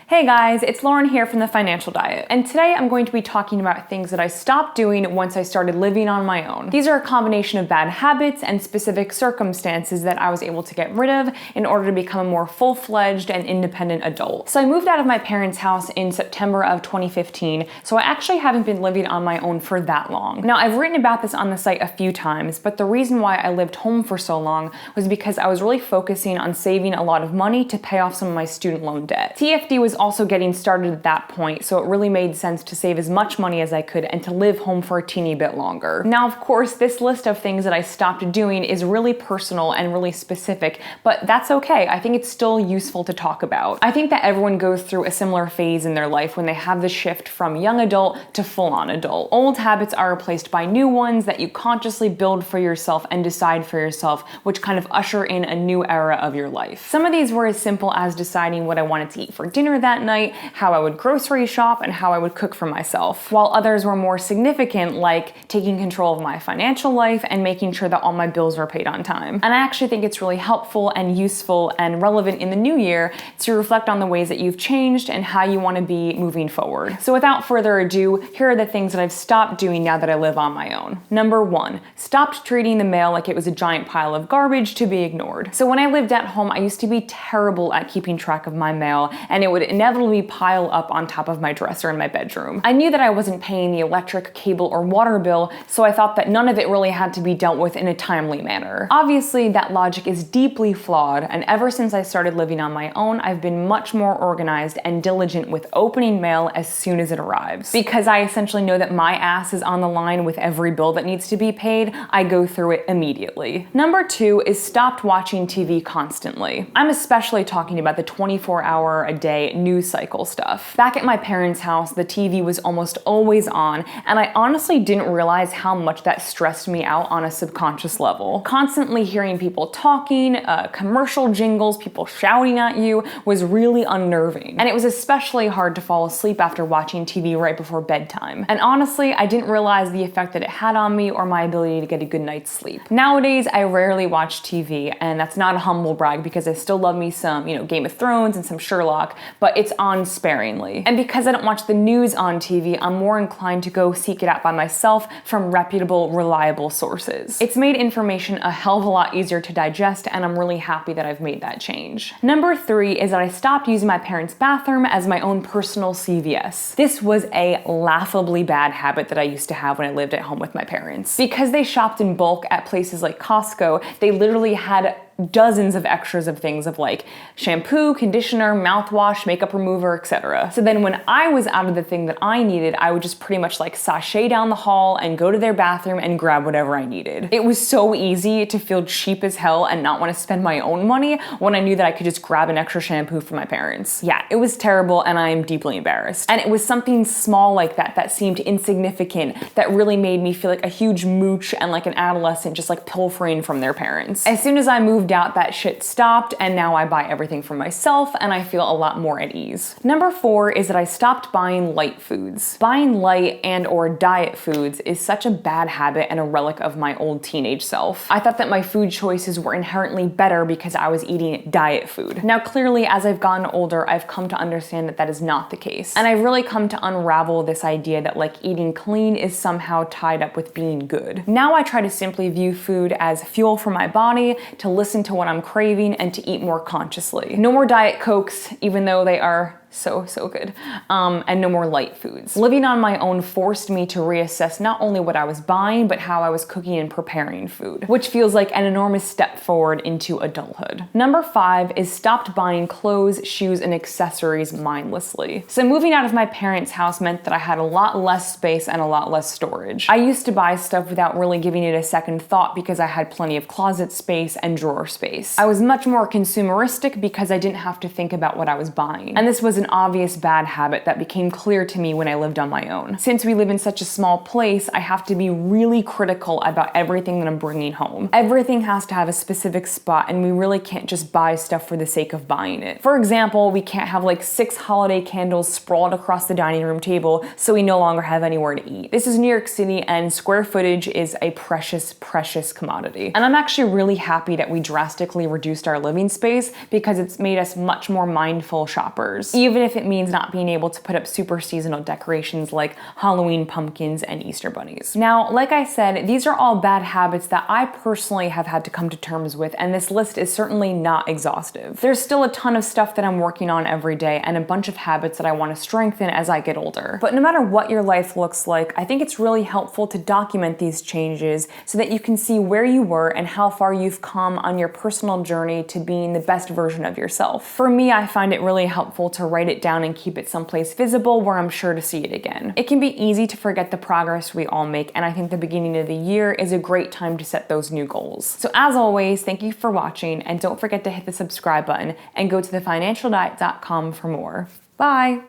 Hey guys, it's Lauren here from The Financial Diet, and today I'm going to be talking about things that I stopped doing once I started living on my own. These are a combination of bad habits and specific circumstances that I was able to get rid of in order to become a more full-fledged and independent adult. So I moved out of my parents' house in September of 2015, so I actually haven't been living on my own for that long. Now, I've written about this on the site a few times, but the reason why I lived home for so long was because I was really focusing on saving a lot of money to pay off some of my student loan debt. TFD was also getting started at that point, so it really made sense to save as much money as I could and to live home for a teeny bit longer. Now, of course, this list of things that I stopped doing is really personal and really specific, but that's okay. I think it's still useful to talk about. I think that everyone goes through a similar phase in their life when they have the shift from young adult to full-on adult. Old habits are replaced by new ones that you consciously build for yourself and decide for yourself, which kind of usher in a new era of your life. Some of these were as simple as deciding what I wanted to eat for dinner that night, how I would grocery shop, and how I would cook for myself, while others were more significant, like taking control of my financial life and making sure that all my bills were paid on time. And I actually think it's really helpful and useful and relevant in the new year to reflect on the ways that you've changed and how you want to be moving forward. So without further ado, here are the things that I've stopped doing now that I live on my own. Number 1, stopped treating the mail like it was a giant pile of garbage to be ignored. So when I lived at home, I used to be terrible at keeping track of my mail, and it would inevitably pile up on top of my dresser in my bedroom. I knew that I wasn't paying the electric, cable, or water bill, so I thought that none of it really had to be dealt with in a timely manner. Obviously, that logic is deeply flawed, and ever since I started living on my own, I've been much more organized and diligent with opening mail as soon as it arrives. Because I essentially know that my ass is on the line with every bill that needs to be paid, I go through it immediately. Number 2 is stopped watching TV constantly. I'm especially talking about the 24-hour-a-day news cycle stuff. Back at my parents' house, the TV was almost always on, and I honestly didn't realize how much that stressed me out on a subconscious level. Constantly hearing people talking, commercial jingles, people shouting at you was really unnerving. And it was especially hard to fall asleep after watching TV right before bedtime. And honestly, I didn't realize the effect that it had on me or my ability to get a good night's sleep. Nowadays, I rarely watch TV, and that's not a humble brag because I still love me some, Game of Thrones and some Sherlock, but it's on sparingly. And because I don't watch the news on TV, I'm more inclined to go seek it out by myself from reputable, reliable sources. It's made information a hell of a lot easier to digest, and I'm really happy that I've made that change. Number 3 is that I stopped using my parents' bathroom as my own personal CVS. This was a laughably bad habit that I used to have when I lived at home with my parents. Because they shopped in bulk at places like Costco, they literally had dozens of extras of things of like shampoo, conditioner, mouthwash, makeup remover, etc. So then when I was out of the thing that I needed, I would just pretty much like sashay down the hall and go to their bathroom and grab whatever I needed. It was so easy to feel cheap as hell and not want to spend my own money when I knew that I could just grab an extra shampoo for my parents. Yeah, it was terrible, and I am deeply embarrassed. And it was something small like that that seemed insignificant that really made me feel like a huge mooch and like an adolescent just like pilfering from their parents. As soon as I moved out, that shit stopped, and now I buy everything for myself and I feel a lot more at ease. Number 4 is that I stopped buying light foods. Buying light and or diet foods is such a bad habit and a relic of my old teenage self. I thought that my food choices were inherently better because I was eating diet food. Now clearly, as I've gotten older, I've come to understand that that is not the case. And I've really come to unravel this idea that like eating clean is somehow tied up with being good. Now I try to simply view food as fuel for my body, to listen to what I'm craving, and to eat more consciously. No more Diet Cokes, even though they are so good, and no more light foods. Living on my own forced me to reassess not only what I was buying, but how I was cooking and preparing food, which feels like an enormous step forward into adulthood. Number 5 is stopped buying clothes, shoes, and accessories mindlessly. So moving out of my parents' house meant that I had a lot less space and a lot less storage. I used to buy stuff without really giving it a second thought because I had plenty of closet space and drawer space. I was much more consumeristic because I didn't have to think about what I was buying. And this was an obvious bad habit that became clear to me when I lived on my own. Since we live in such a small place, I have to be really critical about everything that I'm bringing home. Everything has to have a specific spot, and we really can't just buy stuff for the sake of buying it. For example, we can't have like 6 holiday candles sprawled across the dining room table so we no longer have anywhere to eat. This is New York City, and square footage is a precious, precious commodity. And I'm actually really happy that we drastically reduced our living space because it's made us much more mindful shoppers. even if it means not being able to put up super seasonal decorations like Halloween pumpkins and Easter bunnies. Now, like I said, these are all bad habits that I personally have had to come to terms with, and this list is certainly not exhaustive. There's still a ton of stuff that I'm working on every day and a bunch of habits that I want to strengthen as I get older. But no matter what your life looks like, I think it's really helpful to document these changes so that you can see where you were and how far you've come on your personal journey to being the best version of yourself. For me, I find it really helpful to write it down and keep it someplace visible where I'm sure to see it again. It can be easy to forget the progress we all make, and I think the beginning of the year is a great time to set those new goals. So as always, thank you for watching, and don't forget to hit the subscribe button and go to thefinancialdiet.com for more. Bye!